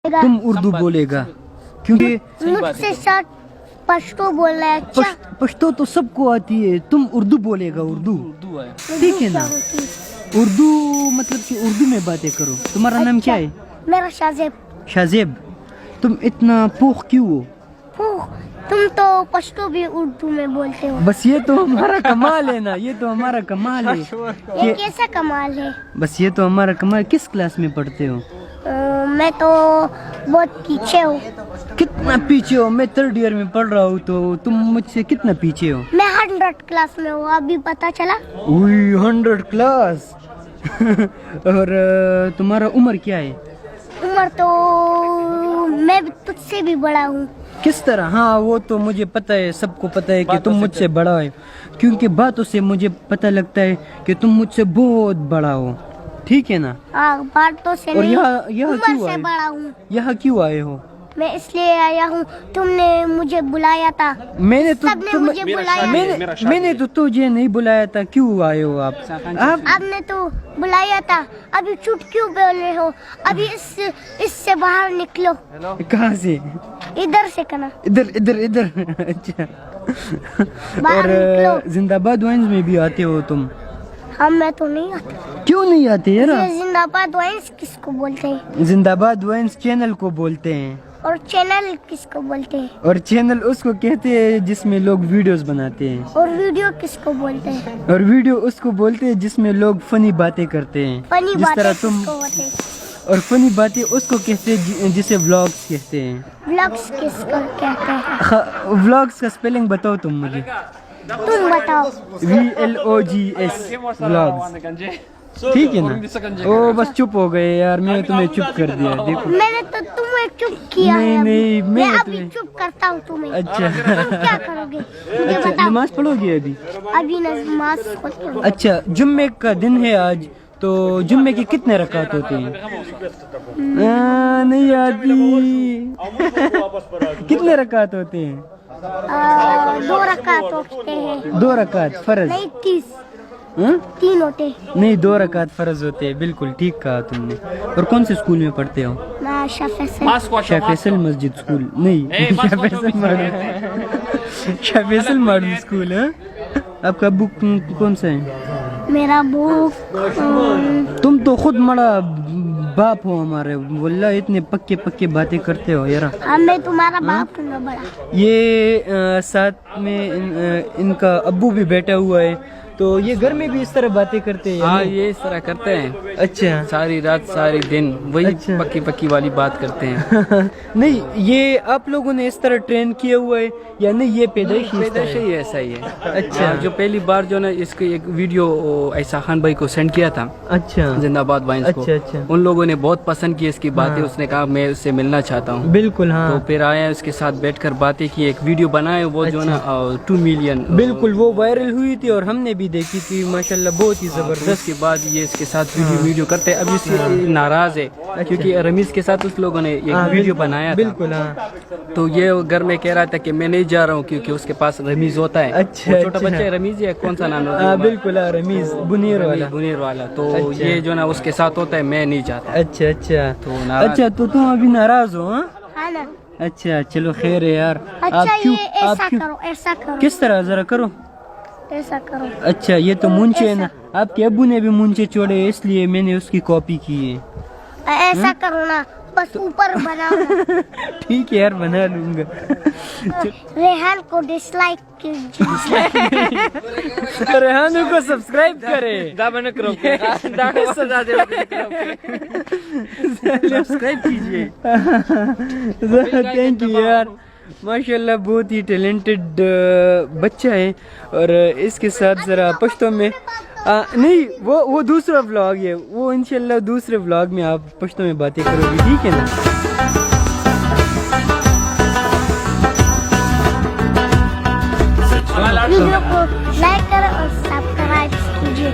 तुम उर्दू बोलेगा क्योंकि मुझसे साथ पश्तो बोलना है। अच्छा पश्तो तो सबको आती है, तुम उर्दू बोलेगा उर्दू, ठीक है ना। उर्दू मतलब कि उर्दू में बातें करो। तुम्हारा नाम क्या है? मेरा शाजेब। शाजेब, तुम इतना पोख क्यों हो? तुम तो पश्तो भी उर्दू में बोलते हो। बस ये तो हमारा कमाल है ना, ये तो हमारा कमाल है। ये कैसा कमाल है? बस ये तो हमारा कमाल। किस क्लास में पढ़ते हो? मैं तो बहुत पीछे हूँ। कितना पीछे हो? मैं 3rd ईयर में पढ़ रहा हूँ, तो तुम मुझसे कितना पीछे हो? मैं 100 क्लास में हूँ, अभी पता चला। 100 क्लास और तुम्हारा उम्र क्या है? उम्र तो मैं तुझसे भी बड़ा हूँ। किस तरह? हाँ वो तो मुझे पता है, सबको पता है कि तुम मुझसे बड़ा है, क्योंकि बातों से मुझे पता लगता है कि तुम मुझसे बहुत बड़ा हो, ठीक है ना। बातों से और नहीं, यहाँ उम्र क्यों से आए? बड़ा हूँ। यहाँ क्यों आए हो? मैं इसलिए आया हूँ, तुमने मुझे बुलाया था। मैंने तो सबने मुझे बुलाया। मैंने तो तुझे नहीं बुलाया था। क्यों आए हो आप? आपने तो बुलाया था, अभी झूठ क्यों बोल रहे हो? अभी इससे बाहर निकलो। कहाँ से? इधर से करना। इधर इधर इधर अच्छा। बाहर निकलो। और जिंदाबाद वाइन्स में भी आते हो तुम? मैं तो नहीं आता। क्यों नहीं आते यार? ये जिंदाबाद वाइन्स किसको बोलते हैं? जिंदाबाद वाइन्स चैनल को बोलते हैं। और चैनल किसको बोलते हैं? और चैनल उसको कहते हैं जिसमें लोग वीडियोस बनाते हैं। और वीडियो किसको बोलते हैं? और वीडियो उसको बोलते हैं जिसमें लोग फनी बातें करते हैं। फनी जिस तरह बातें तुम। किसको बोलते हैं? और फनी बातें उसको कहते हैं जिसे व्लॉग्स कहते हैं। व्लॉग्स किसको कहते हैं? व्लॉग्स का स्पेलिंग बताओ तुम मुझे। तुम बताओ। VLOGS व्लॉग्स, ठीक है ना। ओ बस चुप हो गए यार, मैंने तुम्हें चुप कर दिया। देखो मैंने तो तुम्हें चुप किया नहीं, है। नहीं, मैं मैं अभी तुम्हें- चुप करता हूँ तुम्हें। अच्छा तुम क्या करोगे? मुझे अच्छा, बताओ। नमाज पढ़ोगे अभी? अभी नमाज पढ़ती हूँ। अच्छा, जुम्मे का दिन है आज, तो जुम्मे के कितने रकात होते हैं? नहीं आती। कितने रकात होते हैं? 2 रकात होते हैं। 2 रकात फर्ज? नहीं 30। हाँ? 3 होते। नहीं, 2 रकात फर्ज होते हैं, बिल्कुल ठीक कहा तुमने। और कौन से स्कूल में पढ़ते हो? मैं शाह फैसल। शाह फैसल मस्जिद स्कूल नहीं, Shah Faisal model, Shah Faisal model school है। आपका बुक कौन सा है? मेरा बुक तुम तो खुद बड़ा बाप हो हमारे, वल्ला इतने पक्के पक्के बातें करते हो यार। मैं तुम्हारा बाप हूँ ना बड़ा। ये साथ में इनका अब्बू भी बैठा हुआ है, तो ये घर में भी इस तरह बातें करते हैं? हाँ, ये इस तरह करते हैं। अच्छा, सारी रात सारी दिन वही अच्छा। पक्की पक्की वाली बात करते हैं। नहीं, ये आप लोगों ने इस तरह ट्रेन किया हुआ है या नहीं? ये पैदाइशी पैदाइश ही ऐसा ही है। अच्छा। जो पहली बार जो ना इसकी एक वीडियो ऐसा खान भाई को सेंड किया था, अच्छा जिंदाबाद वाइन्स को, अच्छा अच्छा, उन लोगों ने बहुत पसंद की इसकी बातें। हाँ। उसने कहा मैं उससे मिलना चाहता हूँ। बिल्कुल हाँ। तो फिर आया, उसके साथ बैठकर बातें की, एक वीडियो बनाए, वो जो ना 2 मिलियन, बिल्कुल वो वायरल हुई थी और हमने भी देखी थी, माशाल्लाह बहुत ही जबरदस्त। उसके बाद ये इसके साथ वीडियो करते हैं। अभी इससे नाराज है क्योंकि रमीज के साथ उस लोगों ने एक वीडियो बनाया था। बिल्कुल हाँ। तो ये घर में कह रहा था कि मैं नहीं जा रहा हूँ क्योंकि उसके पास रमीज होता है। अच्छा, वो छोटा अच्छा। बच्चा है, रमीज है, कौन सा नाम है? हाँ बिल्कुल हाँ, रमीज बुनीर वाला। बुनीर वाला। तो अच्छा। ये जो ना उसके साथ होता है, मैं नहीं जाता। अच्छा अच्छा तो नाराज- अच्छा, तो तुम अभी नाराज हो? हाँ हाँ ना। अच्छा, चलो खैर है यार। अच्छा क्यों? ये ऐसा करो, ऐसा करो, किस तरह जरा करो? ऐसा करो। अच्छा, ये तो मुंचे है ना, आपके अब्बू ने भी मुंचे छोड़े, इसलिए मैंने उसकी कॉपी की है। ऐसा करो ना, बस ऊपर बनाओ ना। ठीक है यार, बना लूंगा। रेहान को डिसलाइक कीजिए। रेहानू को सब्सक्राइब करे। सब्सक्राइब कीजिए। थैंक यू यार, माशाल्लाह बहुत ही टैलेंटेड बच्चा है। और इसके साथ जरा पश्तो में नहीं, वो दूसरा व्लॉग है, वो इंशाल्लाह दूसरे व्लॉग में आप पश्तो में बातें करोगे, ठीक है ना। वीडियो को लाइक करें और सब्सक्राइब कीजिए।